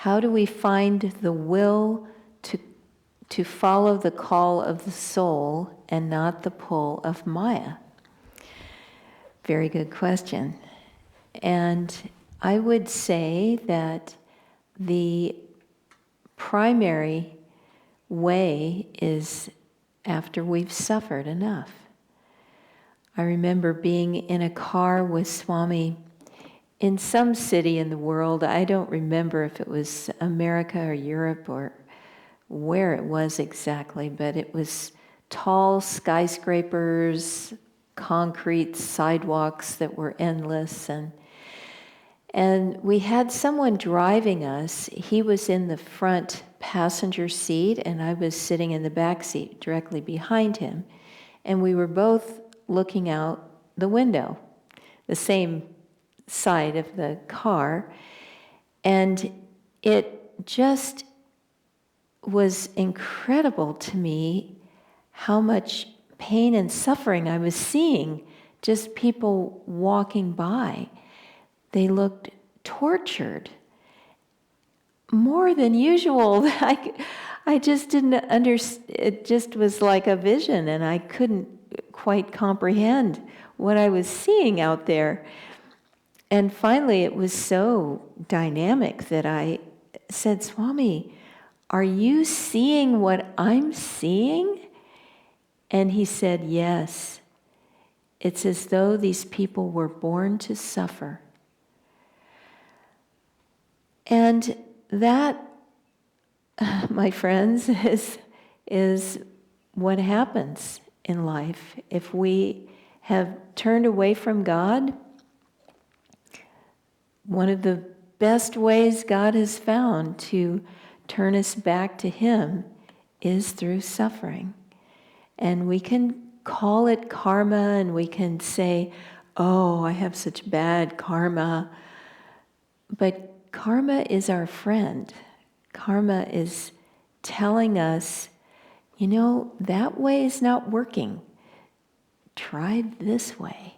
How do we find the will to follow the call of the soul and not the pull of Maya? Very good question. And I would say that the primary way is after we've suffered enough. I remember being in a car with Swami in some city in the world. I don't remember if it was America or Europe or where it was exactly, but it was tall skyscrapers, concrete sidewalks that were endless, and we had someone driving us. He was in the front passenger seat, and I was sitting in the back seat directly behind him, and we were both looking out the window, the same side of the car, and it just was incredible to me how much pain and suffering I was seeing, just people walking by. They looked tortured, more than usual. I just didn't understand. It just was like a vision, and I couldn't quite comprehend what I was seeing out there. And finally, it was so dynamic that I said, Swami, are you seeing what I'm seeing? And he said, yes. It's as though these people were born to suffer. And that, my friends, is what happens in life. If we have turned away from God, one of the best ways God has found to turn us back to Him is through suffering. And we can call it karma, and we can say, oh, I have such bad karma. But karma is our friend. Karma is telling us, that way is not working. Try this way.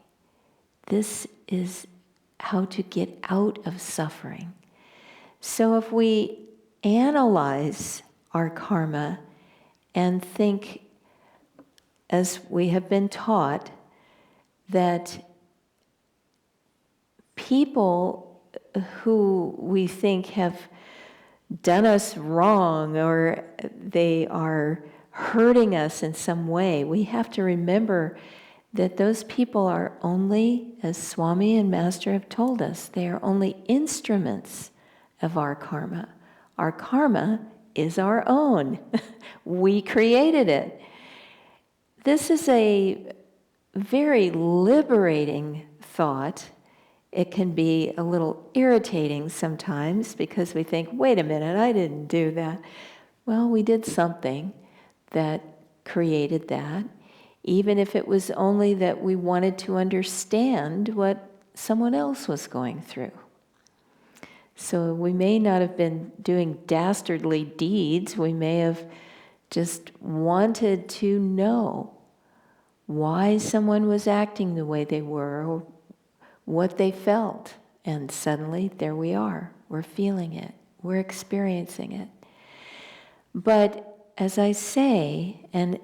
This is how to get out of suffering. So if we analyze our karma and think, as we have been taught, that people who we think have done us wrong or they are hurting us in some way, we have to remember that those people are only, as Swami and Master have told us, they are only instruments of our karma. Our karma is our own. We created it. This is a very liberating thought. It can be a little irritating sometimes because we think, wait a minute, I didn't do that. Well, we did something that created that, even if it was only that we wanted to understand what someone else was going through. So we may not have been doing dastardly deeds. We may have just wanted to know why someone was acting the way they were or what they felt. And suddenly, there we are. We're feeling it. We're experiencing it. But as I say, and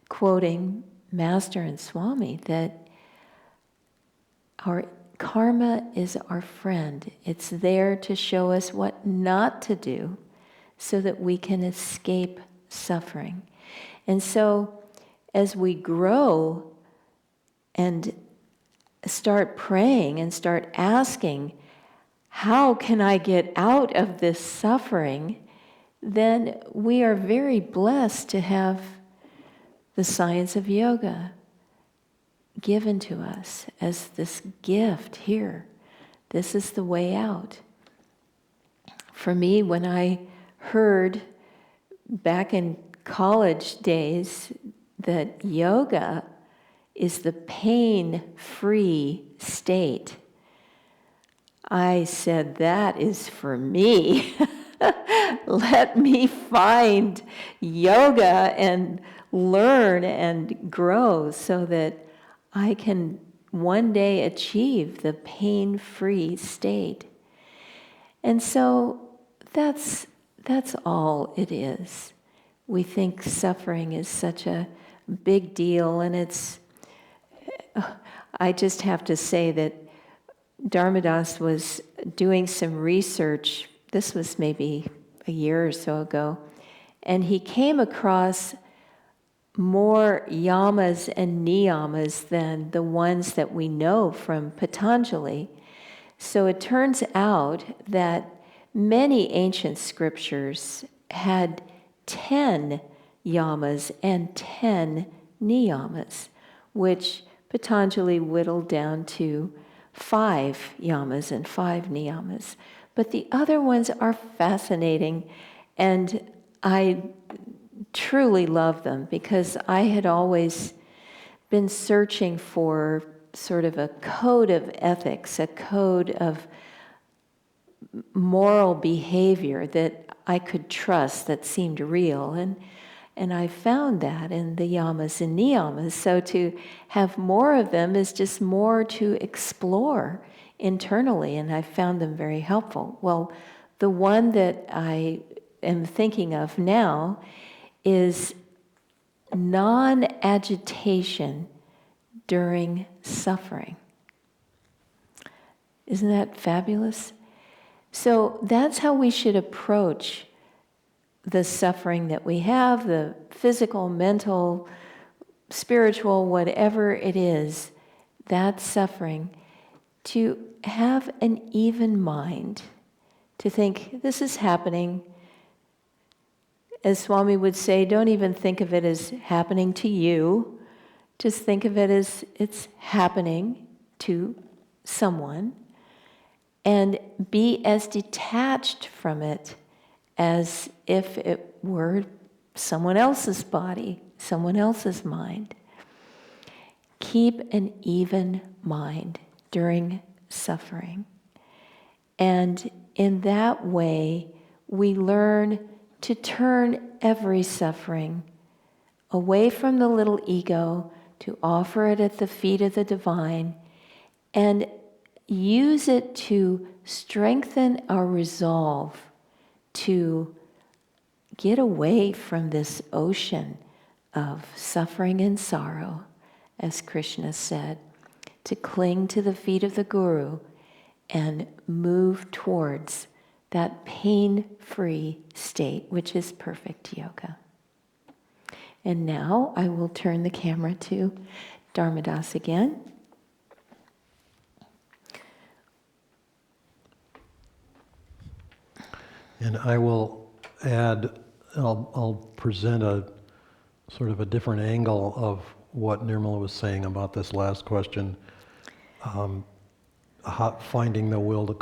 quoting Master and Swami, that our karma is our friend. It's there to show us what not to do so that we can escape suffering. And so as we grow and start praying and start asking, how can I get out of this suffering? Then we are very blessed to have the science of yoga given to us as this gift here. This is the way out. For me, when I heard back in college days that yoga is the pain-free state, I said, that is for me. Let me find yoga and learn and grow so that I can one day achieve the pain-free state. And so that's all it is. We think suffering is such a big deal, and I just have to say that Dharmadas was doing some research. This was maybe a year or so ago, and he came across more yamas and niyamas than the ones that we know from Patanjali. So it turns out that many ancient scriptures had 10 yamas and 10 niyamas, which Patanjali whittled down to 5 yamas and 5 niyamas. But the other ones are fascinating, and I truly love them because I had always been searching for sort of a code of ethics, a code of moral behavior that I could trust, that seemed real. And I found that in the yamas and niyamas. So to have more of them is just more to explore internally, and I found them very helpful. Well, the one that I am thinking of now is non-agitation during suffering. Isn't that fabulous? So that's how we should approach the suffering that we have, the physical, mental, spiritual, whatever it is, that suffering, to have an even mind, to think, this is happening. As Swami would say, don't even think of it as happening to you. Just think of it as it's happening to someone, and be as detached from it as if it were someone else's body, someone else's mind. Keep an even mind during suffering. And in that way, we learn to turn every suffering away from the little ego, to offer it at the feet of the divine, and use it to strengthen our resolve to get away from this ocean of suffering and sorrow, as Krishna said, to cling to the feet of the Guru and move towards that pain-free state, which is perfect yoga. And now I will turn the camera to Dharmadas again. And I will add, I'll present a sort of a different angle of what Nirmala was saying about this last question, finding the will to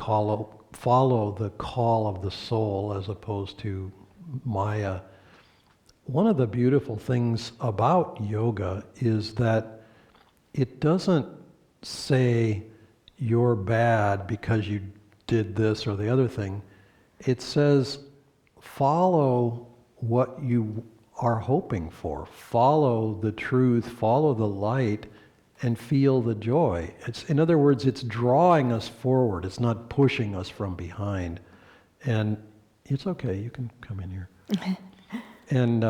follow the call of the soul as opposed to Maya. One of the beautiful things about yoga is that it doesn't say you're bad because you did this or the other thing. It says follow what you are hoping for. Follow the truth, follow the light, and feel the joy. In other words, it's drawing us forward. It's not pushing us from behind. And it's okay, you can come in here. And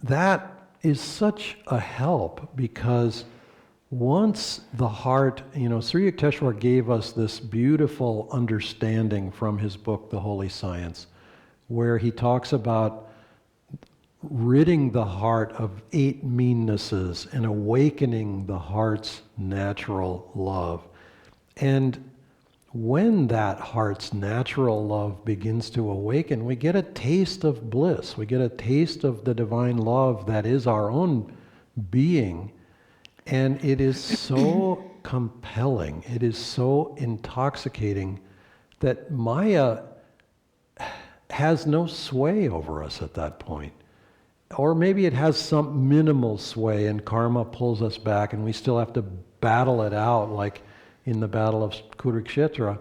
that is such a help, because once the heart, Sri Yukteswar gave us this beautiful understanding from his book, The Holy Science, where he talks about ridding the heart of 8 meannesses and awakening the heart's natural love. And when that heart's natural love begins to awaken, we get a taste of bliss. We get a taste of the divine love that is our own being. And it is so compelling, it is so intoxicating that Maya has no sway over us at that point. Or maybe it has some minimal sway and karma pulls us back and we still have to battle it out like in the battle of Kurukshetra.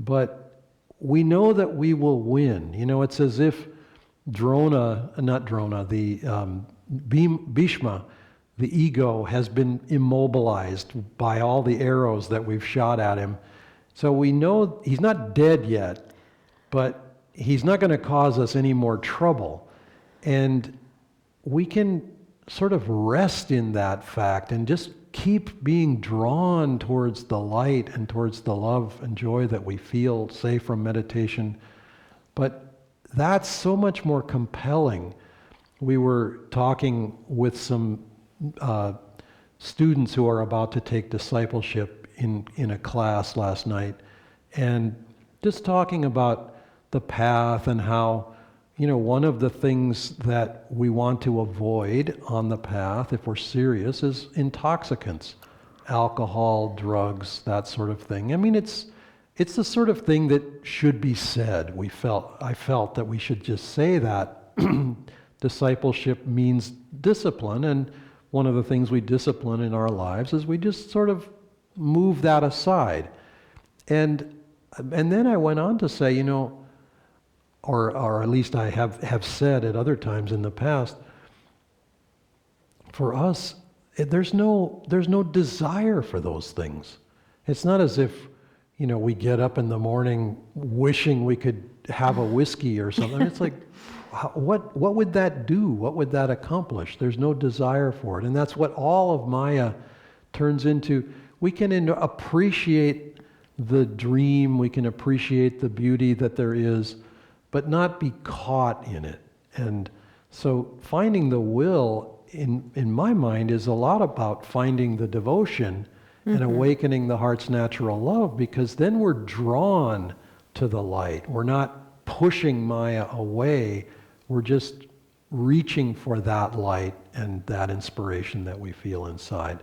But we know that we will win. It's as if Bhishma, the ego, has been immobilized by all the arrows that we've shot at him. So we know he's not dead yet, but he's not going to cause us any more trouble. And we can sort of rest in that fact and just keep being drawn towards the light and towards the love and joy that we feel, say, from meditation. But that's so much more compelling. We were talking with some students who are about to take discipleship in a class last night, and just talking about the path and how, one of the things that we want to avoid on the path, if we're serious, is intoxicants, alcohol, drugs, that sort of thing. I mean, it's the sort of thing that should be said. I felt that we should just say that. Discipleship means discipline, and one of the things we discipline in our lives is we just sort of move that aside. And then I went on to say, or at least I have said at other times in the past, for us, there's no desire for those things. It's not as if, we get up in the morning wishing we could have a whiskey or something. It's like, what would that do? What would that accomplish? There's no desire for it. And that's what all of Maya turns into. We can appreciate the dream, we can appreciate the beauty that there is, but not be caught in it. And so finding the will, in my mind, is a lot about finding the devotion and awakening the heart's natural love, because then we're drawn to the light. We're not pushing Maya away. We're just reaching for that light and that inspiration that we feel inside.